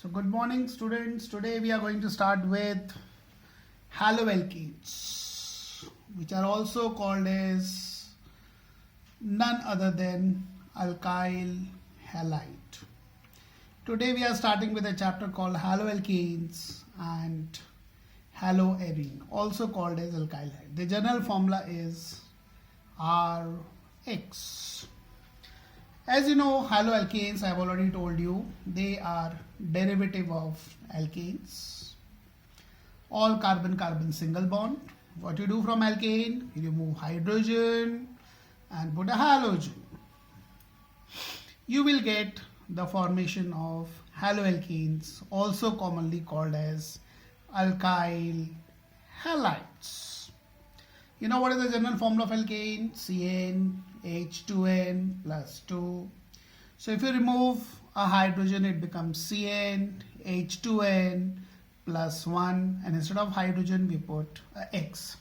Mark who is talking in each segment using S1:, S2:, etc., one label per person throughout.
S1: So good morning students. Today we are going to start with haloalkenes, which are also called as none other than alkyl halide. Today we are starting with a chapter called haloalkenes and haloarene, also called as alkyl halide. The general formula is Rx. As you know, haloalkanes, I have already told you, they are derivative of alkanes. All carbon-carbon single bond. What you do from alkane? You remove hydrogen and put a halogen. You will get the formation of haloalkanes, also commonly called as alkyl halides. You know what is the general formula of alkane? CN H2n plus 2. So if you remove a hydrogen, it becomes Cn H2n plus 1, and instead of hydrogen we put a X.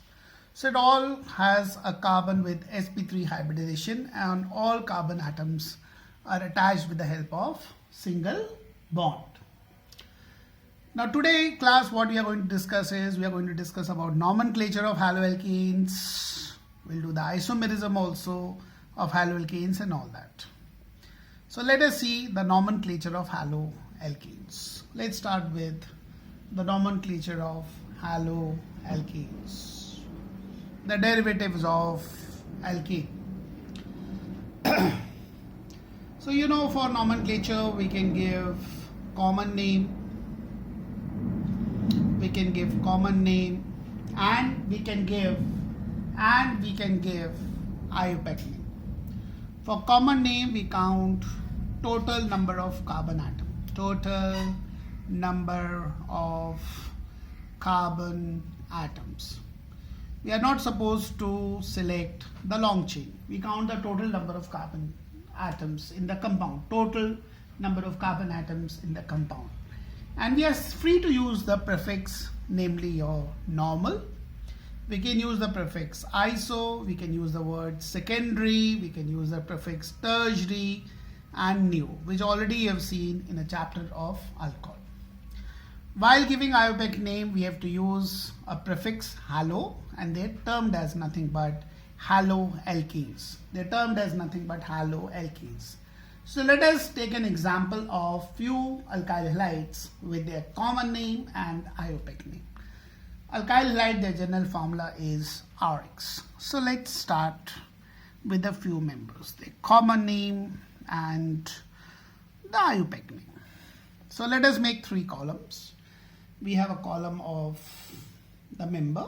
S1: So it all has a carbon with sp3 hybridization, and all carbon atoms are attached with the help of single bond. Now today class, what we are going to discuss is, we are going to discuss about nomenclature of haloalkanes. We'll do the isomerism also of haloalkanes and all that. So let us see the nomenclature of haloalkanes. Let's start with the nomenclature of haloalkanes. The derivatives of alkane. So you know, for nomenclature we can give common name, and we can give IUPAC name. For common name, we count total number of carbon atoms. Total number of carbon atoms. We are not supposed to select the long chain. We count the total number of carbon atoms in the compound. Total number of carbon atoms in the compound. And we are free to use the prefix, namely your normal. We can use the prefix iso, we can use the word secondary, we can use the prefix tertiary and new, which already you have seen in a chapter of alcohol. While giving IUPAC name, we have to use a prefix halo, and they're termed as nothing but haloalkanes. They're termed as nothing but haloalkanes. So let us take an example of few alkyl halides with their common name and IUPAC name. Alkyl halide, their general formula is Rx. So let's start with a few members, the common name and the IUPAC name. So let us make three columns. We have a column of the member.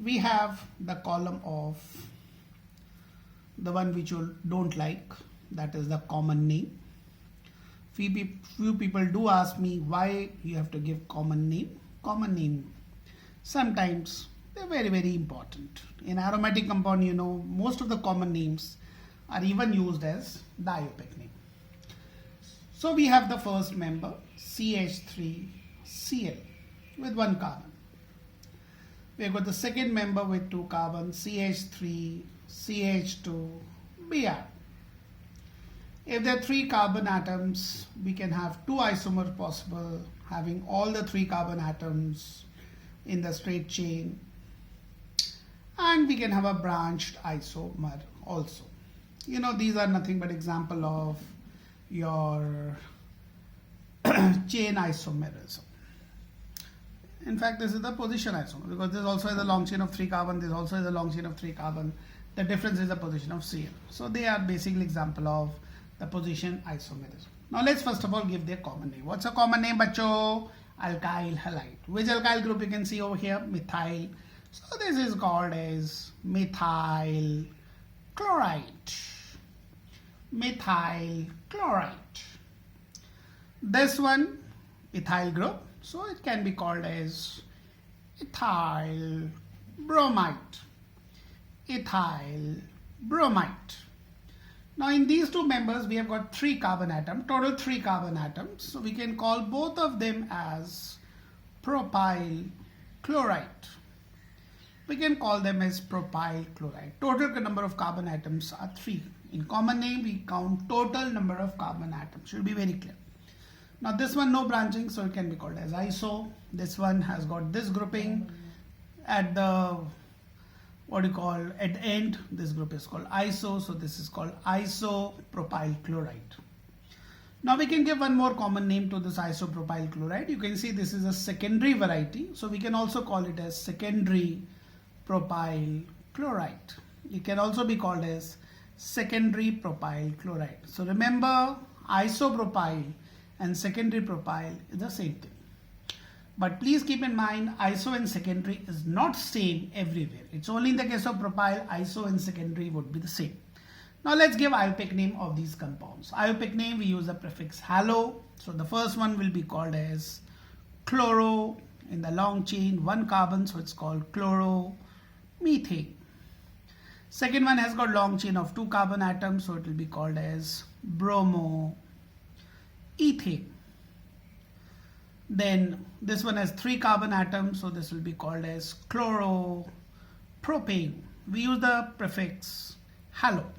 S1: We have the column of the one which you don't like, that is the common name. Few people do ask me why you have to give common name. Common name, sometimes they're very important. In aromatic compound, you know, most of the common names are even used as the IUPAC name. So we have the first member CH3Cl with one carbon. We have got the second member with two carbons, CH3CH2Br. If there are three carbon atoms, we can have two isomers possible, having all the three carbon atoms in the straight chain, and we can have a branched isomer also. You know, these are nothing but example of your chain isomerism. In fact, this is the position isomer, because this also has a long chain of 3 carbon, this also has a long chain of 3 carbon. The difference is the position of Cl. So they are basically example of the position isomerism. Now let's first of all give their common name. What's a common name, bacho? Alkyl halide. Which alkyl group you can see over here? Methyl. So this is called as methyl chloride. Methyl chloride. This one, ethyl group. So it can be called as ethyl bromide. Ethyl bromide. Now in these two members, we have got 3 carbon atoms, total 3 carbon atoms. So we can call both of them as propyl chloride. We can call them as propyl chloride. Total number of carbon atoms are 3. In common name, we count total number of carbon atoms. Should be very clear. Now this one no branching, so it can be called as iso. This one has got this grouping at the at the end. This group is called iso, so this is called isopropyl chloride. Now we can give one more common name to this isopropyl chloride. You can see this is a secondary variety, so we can also call it as secondary propyl chloride. It can also be called as secondary propyl chloride. So remember, isopropyl and secondary propyl is the same thing. But please keep in mind, iso and secondary is not same everywhere. It's only in the case of propyl, iso and secondary would be the same. Now let's give IUPAC name of these compounds. IUPAC name, we use the prefix halo. So the first one will be called as chloro in the long chain, 1 carbon, so it's called chloromethane. Second one has got long chain of 2 carbon atoms, so it will be called as bromoethane. Then this one has 3 carbon atoms, so this will be called as chloropropane. We use the prefix halo.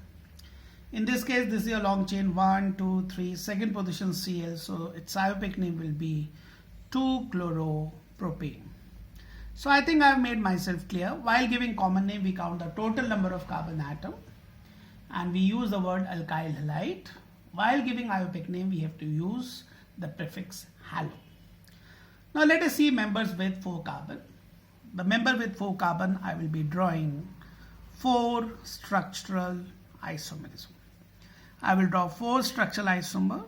S1: In this case, this is a long chain, 1, 2, 3, second position Cl, so its IUPAC name will be 2-chloropropane. So I think I have made myself clear. While giving common name, we count the total number of carbon atom and we use the word alkyl halide. While giving IUPAC name, we have to use the prefix halo. Now let us see members with 4 carbon. The member with 4 carbon, I will be drawing 4 structural isomerism. I will draw 4 structural isomer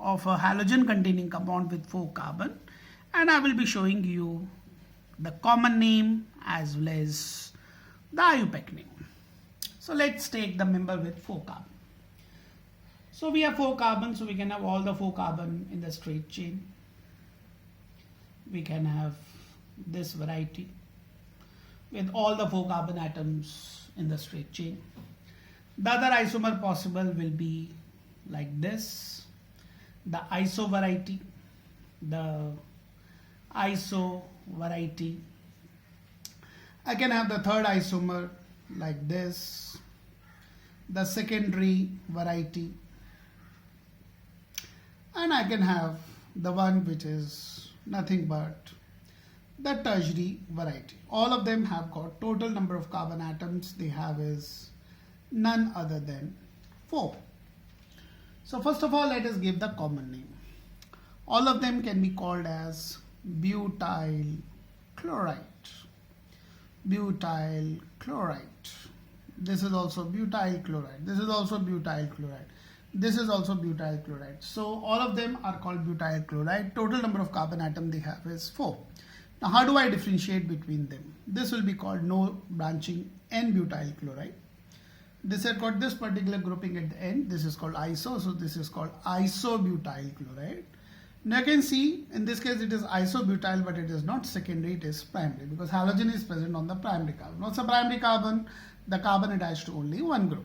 S1: of a halogen containing compound with 4 carbon, and I will be showing you the common name as well as the IUPAC name. So let's take the member with 4 carbon. So we have 4 carbon, so we can have all the 4 carbon in the straight chain. We can have this variety with all the 4 carbon atoms in the straight chain. The other isomer possible will be like this, the iso variety, I can have the third isomer like this, the secondary variety, and I can have the one which is nothing but the tertiary variety. All of them have got total number of carbon atoms they have is none other than 4. So first of all, let us give the common name. All of them can be called as butyl chloride. Butyl chloride. This is also butyl chloride. This is also butyl chloride. This is also butyl chloride. So all of them are called butyl chloride. Total number of carbon atom they have is 4. Now how do I differentiate between them? This will be called no branching N-butyl chloride. This has got this particular grouping at the end. This is called iso, so this is called isobutyl chloride. Now you can see in this case it is isobutyl, but it is not secondary, it is primary because halogen is present on the primary carbon. What's a primary carbon? The carbon attached to only one group.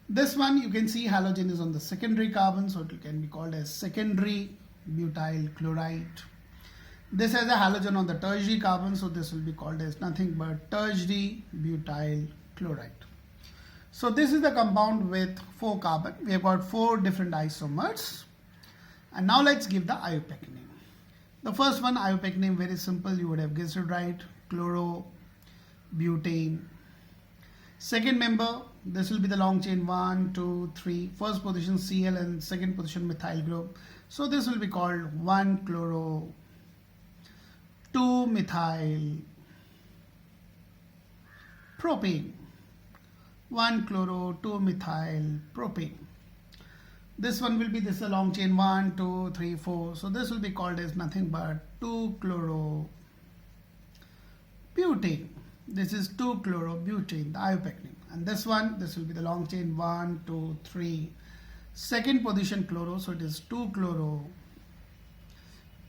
S1: This one you can see halogen is on the secondary carbon, so it can be called as secondary butyl chloride. This has a halogen on the tertiary carbon, so this will be called as nothing but tertiary butyl chloride. So this is the compound with 4 carbon. We have got 4 different isomers. And now let's give the IUPAC name. The first one, IUPAC name, very simple. You would have guessed it right. Chlorobutane. Second member, this will be the long chain 1, 2, 3. First position Cl and second position methyl group. So this will be called 1-chloro, 2-methyl propane. 1-chloro, 2-methyl propane. This one will be this long chain 1, 2, 3, 4. So this will be called as nothing but 2-chlorobutane. This is 2-chlorobutane, the IUPAC name. And this one, this will be the long chain 1, 2, 3. Second position chloro, so it is 2-chloro,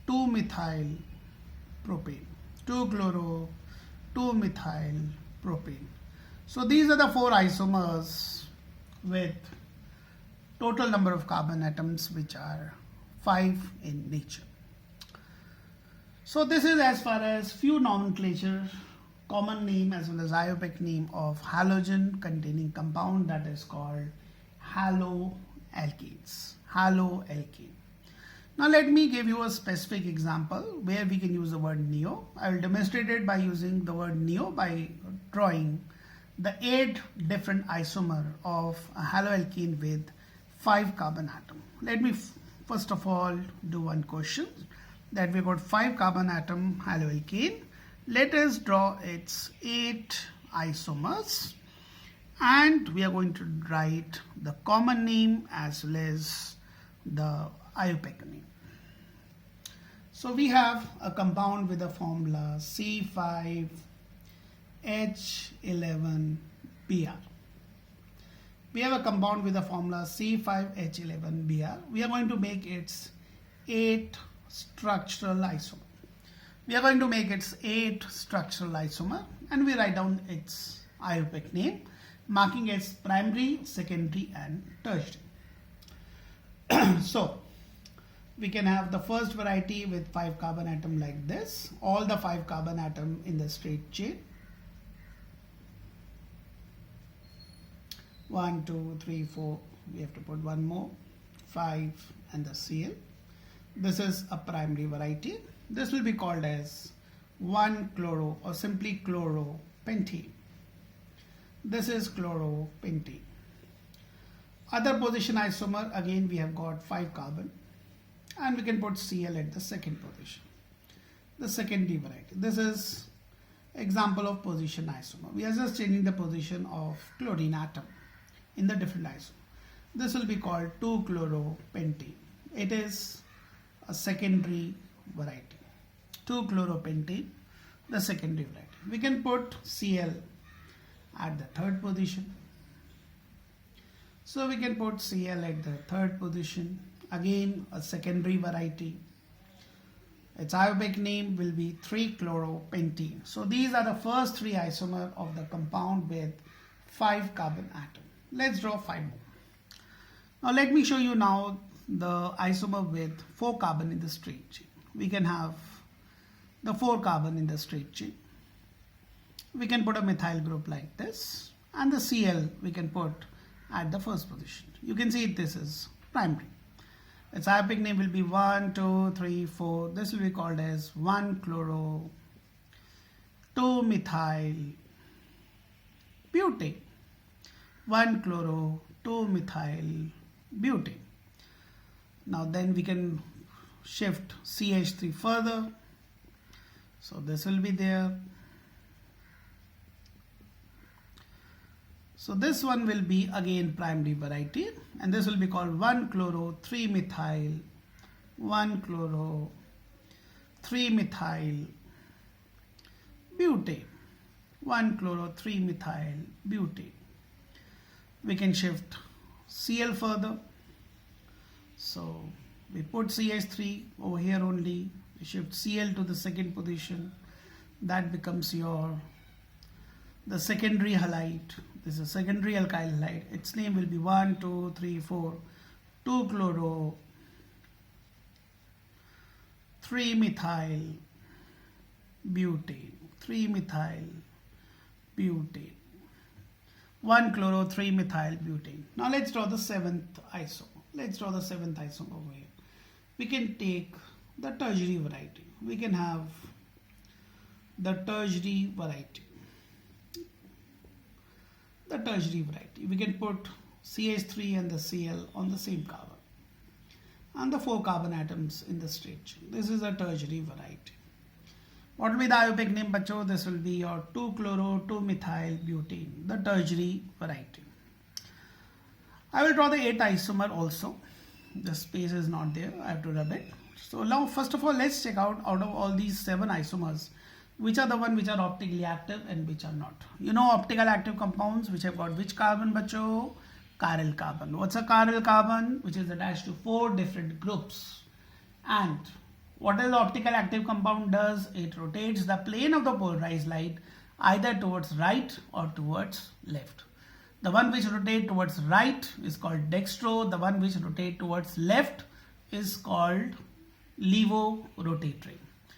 S1: 2-methyl propane. 2-chloro, 2-methyl propane. So these are the 4 isomers with total number of carbon atoms, which are 5 in nature. So this is as far as few nomenclature, common name as well as IUPAC name of halogen containing compound that is called haloalkanes. Haloalkane. Now let me give you a specific example where we can use the word neo. I will demonstrate it by using the word neo by drawing the 8 different isomer of a haloalkane with 5 carbon atom. Let me first of all do one question that we got 5 carbon atom haloalkane. Let us draw its 8 isomers and we are going to write the common name as well as the IUPAC name. So we have a compound with a formula C5H11Br. We have a compound with a formula C5H11Br. We are going to make its 8 structural isomer. We are going to make its 8 structural isomer and we write down its IUPAC name, marking its primary, secondary and tertiary. So we can have the first variety with 5 carbon atom like this, all the 5 carbon atom in the straight chain. 1, 2, 3, 4, we have to put one more, 5 and the Cl. This is a primary variety. This will be called as 1-chloro or simply chloropentane. This is chloropentane. Other position isomer, again we have got 5 carbon and we can put Cl at the second position, the secondary variety. This is example of position isomer. We are just changing the position of chlorine atom in the different isomer. This will be called 2-chloropentane. It is a secondary variety. 2-chloropentane, the secondary variety. We can put Cl at the third position. So we can put Cl at the third position. Again, a secondary variety. Its IUPAC name will be 3-chloropentane. So these are the first 3 isomer of the compound with 5 carbon atom. Let's draw 5 more. Now let me show you now the isomer with 4 carbon in the straight chain. We can have the 4 carbon in the straight chain. We can put a methyl group like this and the Cl we can put at the first position. You can see this is primary. Its IUPAC name will be 1, 2, 3, 4. This will be called as 1-chloro 2-methyl butane. 1-chloro 2-methyl butane. Now then we can shift CH3 further. So this will be there. So this one will be again primary variety and this will be called 1-chloro 3-methyl 1-chloro 3-methyl butane. 1-chloro 3-methyl butane. We can shift Cl further. So we put CH3 over here only. We shift Cl to the second position. That becomes the secondary halide. This is a secondary alkyl halide. Its name will be 1, 2, 3, 4, 2-chloro 3-methyl butane. 3-methyl butane. 1-chloro 3-methyl butane. Now let's draw the 7th isomer. Let's draw the 7th isomer over here. We can take the tertiary variety. We can have the tertiary variety. The tertiary variety. We can put CH3 and the Cl on the same carbon and the 4 carbon atoms in the straight chain. This is a tertiary variety. What will be the IUPAC name, bacho? This will be your 2-chloro 2-methyl butane, the tertiary variety. I will draw the 8th isomer also. The space is not there. I have to rub it. So now first of all, let's check out of all these 7 isomers, which are the one which are optically active and which are not. You know optical active compounds which have got which carbon, bacho? Chiral carbon. What's a chiral carbon? Which is attached to 4 different groups. And what is the optical active compound does? It rotates the plane of the polarized light either towards right or towards left. The one which rotates towards right is called dextro. The one which rotates towards left is called levorotatory.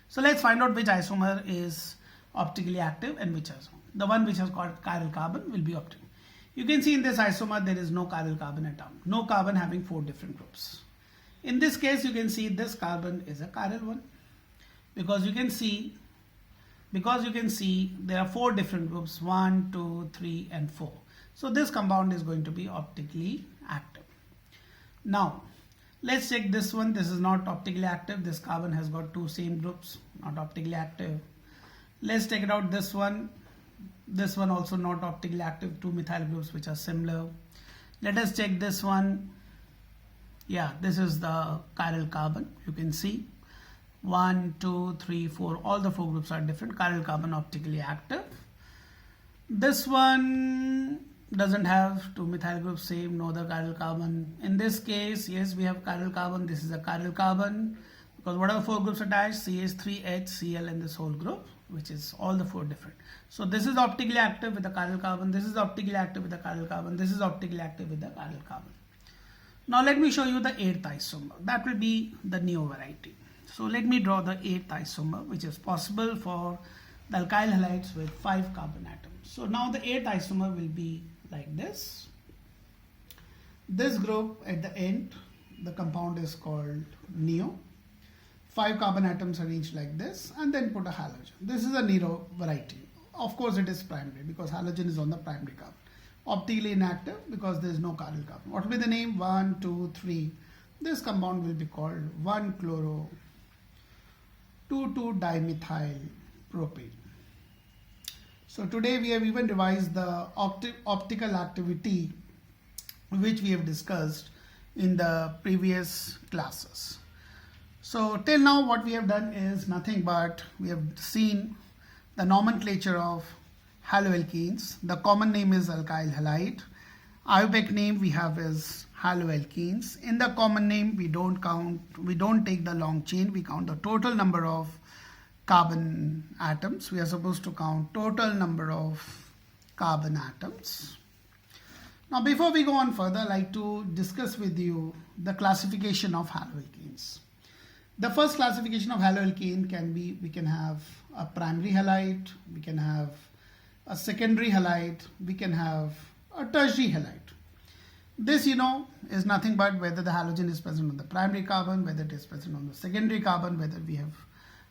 S1: So let's find out which isomer is optically active and which isomer. The one which is called chiral carbon will be optical. You can see in this isomer there is no chiral carbon atom. No carbon having 4 different groups. In this case, you can see this carbon is a chiral one, because you can see there are 4 different groups, 1, 2, 3 and 4. So this compound is going to be optically active. Now let's check this one. This is not optically active. This carbon has got 2 same groups, not optically active. Let's take it out. This one also not optically active, 2 methyl groups which are similar. Let us check this one. Yeah, this is the chiral carbon. You can see 1, 2, 3, 4, all the 4 groups are different. Chiral carbon optically active. This one doesn't have 2 methyl groups, same, no other chiral carbon. In this case, yes, we have chiral carbon. This is a chiral carbon, because what are the 4 groups attached? CH3H, Cl, and this whole group, which is all the 4 different. So this is optically active with the chiral carbon. This is optically active with the chiral carbon. This is optically active with the chiral carbon. Now let me show you the 8th isomer. That will be the neo variety. So let me draw the 8th isomer, which is possible for the alkyl halides with 5 carbon atoms. So now the 8th isomer will be like this. This group at the end, the compound is called neo. 5 carbon atoms arranged like this, and then put a halogen. This is a neo variety. Of course it is primary, because halogen is on the primary carbon. Optically inactive, because there is no chiral carbon. What will be the name? 1, 2, 3. This compound will be called 1-chloro 2,2-dimethyl propane. So today we have even revised the optical activity which we have discussed in the previous classes. So till now what we have done is nothing but we have seen the nomenclature of haloalkenes. The common name is alkyl halide. IUPAC name we have is haloalkenes. In the common name we don't take the long chain, we count the total number of carbon atoms. We are supposed to count total number of carbon atoms. Now before we go on further, I'd like to discuss with you the classification of haloalkenes. The first classification of haloalkane can be, we can have a primary halide, we can have a secondary halide, we can have a tertiary halide. This, is nothing but whether the halogen is present on the primary carbon, whether it is present on the secondary carbon, whether we have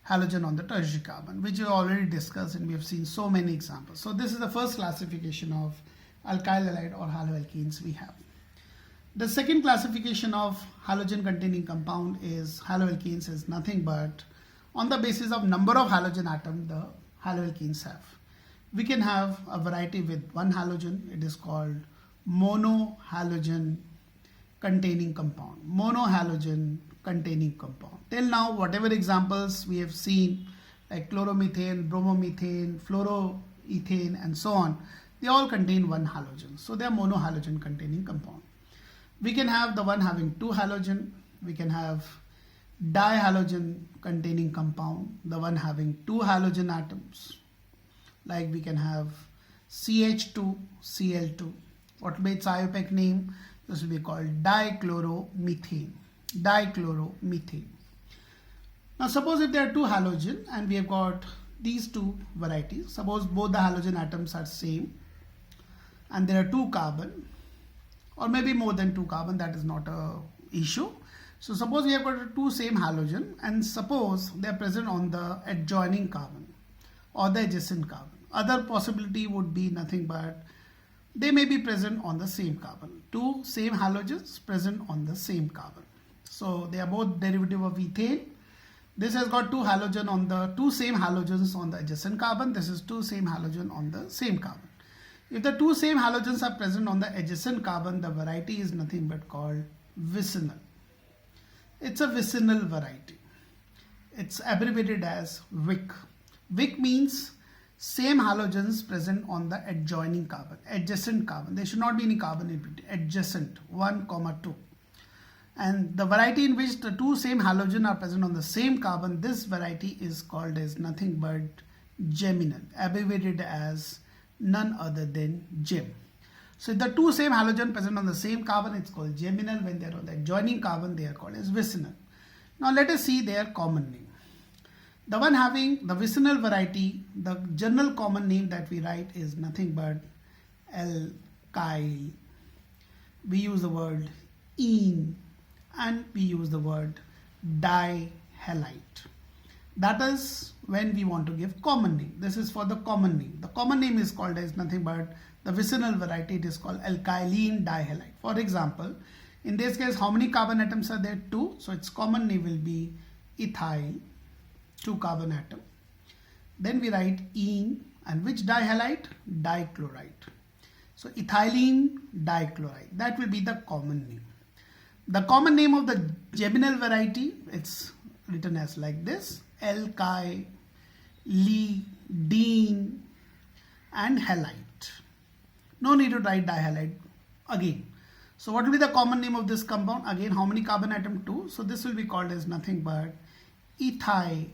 S1: halogen on the tertiary carbon, which we already discussed and we have seen so many examples. So this is the first classification of alkyl halide or haloalkenes we have. The second classification of halogen containing compound is haloalkenes is nothing but on the basis of number of halogen atom the haloalkenes have. We can have a variety with one halogen. It is called monohalogen containing compound. Monohalogen containing compound. Till now, whatever examples we have seen, like chloromethane, bromomethane, fluoroethane, and so on, they all contain one halogen. So they are monohalogen containing compound. We can have the one having 2 halogen. We can have dihalogen containing compound, the one having 2 halogen atoms. Like we can have CH2, Cl2. What will be its IUPAC name? This will be called dichloromethane. Dichloromethane. Now suppose if there are 2 halogen and we have got these 2 varieties. Suppose both the halogen atoms are same and there are 2 carbon, or maybe more than 2 carbon, that is not a issue. So suppose we have got 2 same halogen and suppose they are present on the adjoining carbon or the adjacent carbon. Other possibility would be nothing but they may be present on the same carbon. 2 same halogens present on the same carbon. So they are both derivative of ethane. This has got 2 halogen on the 2 same halogens on the adjacent carbon. This is 2 same halogen on the same carbon. If the 2 same halogens are present on the adjacent carbon, the variety is nothing but called vicinal. It's a vicinal variety. It's abbreviated as VIC. VIC means same halogens present on the adjoining carbon, adjacent carbon. There should not be any carbon in between. Adjacent 1, 2. And the variety in which the 2 same halogen are present on the same carbon, this variety is called as nothing but geminal, abbreviated as none other than gem. So if the 2 same halogen present on the same carbon, it's called geminal. When they are on the adjoining carbon, they are called as vicinal. Now let us see their common name. The one having the vicinal variety, the general common name that we write is nothing but alkyl. We use the word ene. and we use the word dihalite. That is when we want to give common name. This is for the common name. The common name is called as nothing but the vicinal variety. It is called alkylene dihalite. For example, in this case, how many carbon atoms are there? 2. So its common name will be ethyl, 2 carbon atom. Then we write ene, and which dihalite? Dichloride. So ethylene dichloride. That will be the common name. The common name of the geminal variety, it's written as like this: alkyl, dene, and halite. No need to write dihalite again. So what will be the common name of this compound? Again, how many carbon atom? 2. So this will be called as nothing but ethylene.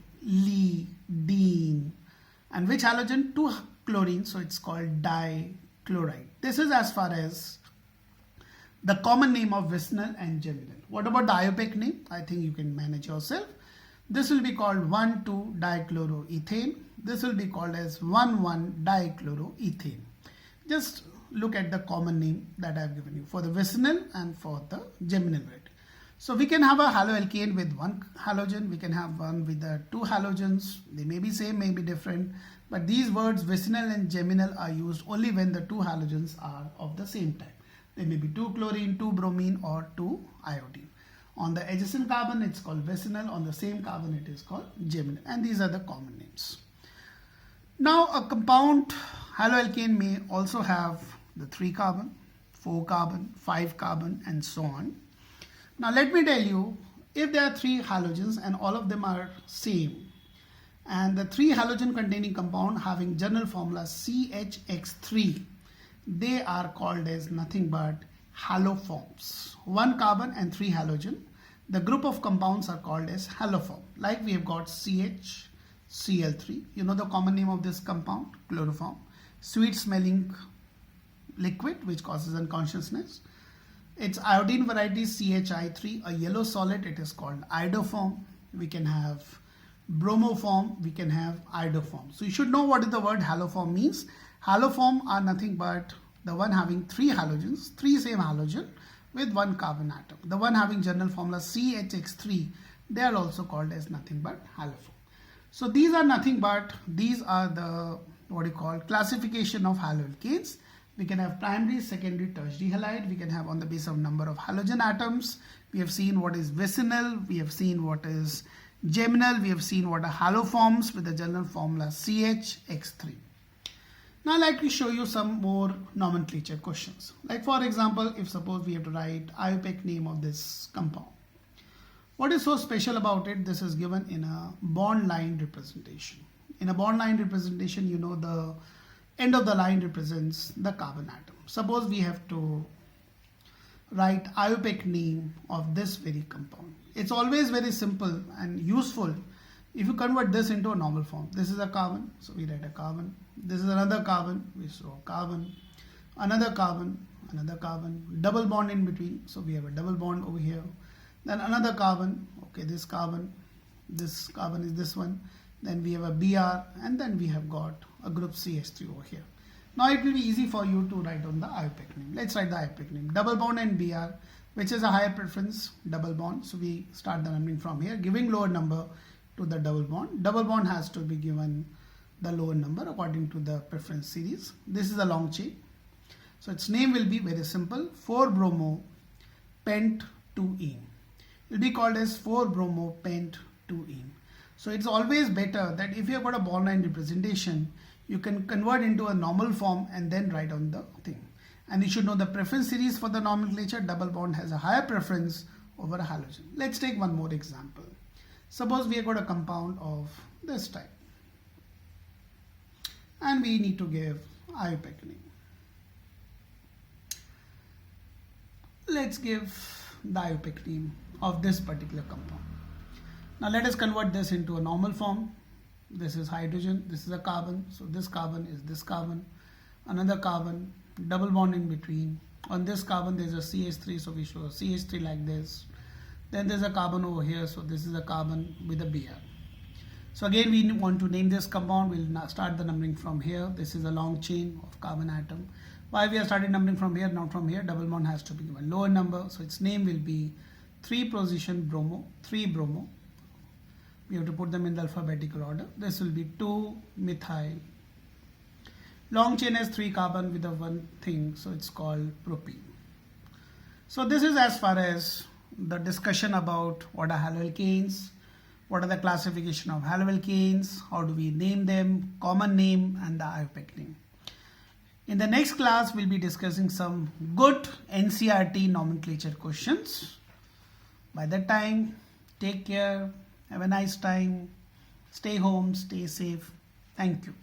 S1: And which halogen? 2 chlorine. So it's called dichloride. This is as far as the common name of vicinal and geminal. What about the IUPAC name? I think you can manage yourself. This will be called 1,2-dichloroethane. This will be called as 1,1-dichloroethane. Just look at the common name that I have given you for the vicinal and for the geminal variety. So we can have a haloalkane with 1 halogen. We can have one with 2 halogens. They may be same, may be different. But these words vicinal and geminal are used only when the 2 halogens are of the same type. They may be 2 chlorine, 2 bromine, or 2 iodine. On the adjacent carbon, it's called vicinal. On the same carbon, it is called geminal. And these are the common names. Now, a compound haloalkane may also have the 3 carbon, 4 carbon, 5 carbon, and so on. Now, let me tell you, if there are 3 halogens and all of them are same, and the 3 halogen containing compound having general formula CHX3, they are called as nothing but haloforms. 1 carbon and 3 halogen. The group of compounds are called as haloform. Like we have got CHCl3. You know the common name of this compound? Chloroform. Sweet smelling liquid which causes unconsciousness. Its iodine variety CHI3, a yellow solid, it is called iodoform. We can have bromoform, we can have iodoform. So you should know what is the word haloform means. Haloform are nothing but the one having 3 halogens, 3 same halogen with 1 carbon atom. The one having general formula CHX3, they are also called as nothing but haloform. So these are nothing but, these are the classification of haloalkanes. We can have primary, secondary, tertiary halide. We can have on the basis of number of halogen atoms. We have seen what is vicinal. We have seen what is geminal. We have seen what are haloforms with the general formula CHX3. Now I'd like to show you some more nomenclature questions. Like for example, if suppose we have to write IUPAC name of this compound. What is so special about it? This is given in a bond line representation. In a bond line representation, you know the end of the line represents the carbon atom. Suppose we have to write IUPAC name of this very compound. It's always very simple and useful if you convert this into a normal form. This is a carbon, so we write a carbon. This is another carbon, we show carbon, another carbon, double bond in between, so we have a double bond over here. Then another carbon, okay, this carbon is this one. Then we have a Br, and then we have got a group CH3 over here. Now it will be easy for you to write on the IUPAC name. Let's write the IUPAC name. Double bond and Br, which is a higher preference, double bond. So we start the numbering from here, giving lower number to the double bond. Double bond has to be given the lower number according to the preference series. This is a long chain. So its name will be very simple, 4-bromo pent 2-ene. It will be called as 4-bromo pent 2-ene. So it's always better that if you have got a bond line representation, you can convert into a normal form and then write on the thing. And you should know the preference series for the nomenclature. Double bond has a higher preference over a halogen. Let's take one more example. Suppose we have got a compound of this type. And we need to give IUPAC name. Let's give the IUPAC name of this particular compound. Now let us convert this into a normal form. This is hydrogen, this is a carbon, so this carbon is this carbon, another carbon, double bond in between. On this carbon there is a CH3, so we show a CH3 like this. Then there's a carbon over here, so this is a carbon with a Br. So again we want to name this compound. We'll now start the numbering from here. This is a long chain of carbon atom. Why we are starting numbering from here, not from here? Double bond has to be given lower number, so its name will be 3 position bromo, 3 bromo. We have to put them in the alphabetical order. This will be 2 methyl. Long chain has 3 carbon with a 1 thing, so it's called propene. So this is as far as the discussion about what are haloalkanes, what are the classification of haloalkanes, how do we name them, common name and the IUPAC name. In the next class, we'll be discussing some good NCERT nomenclature questions. By that time, take care, have a nice time, stay home, stay safe. Thank you.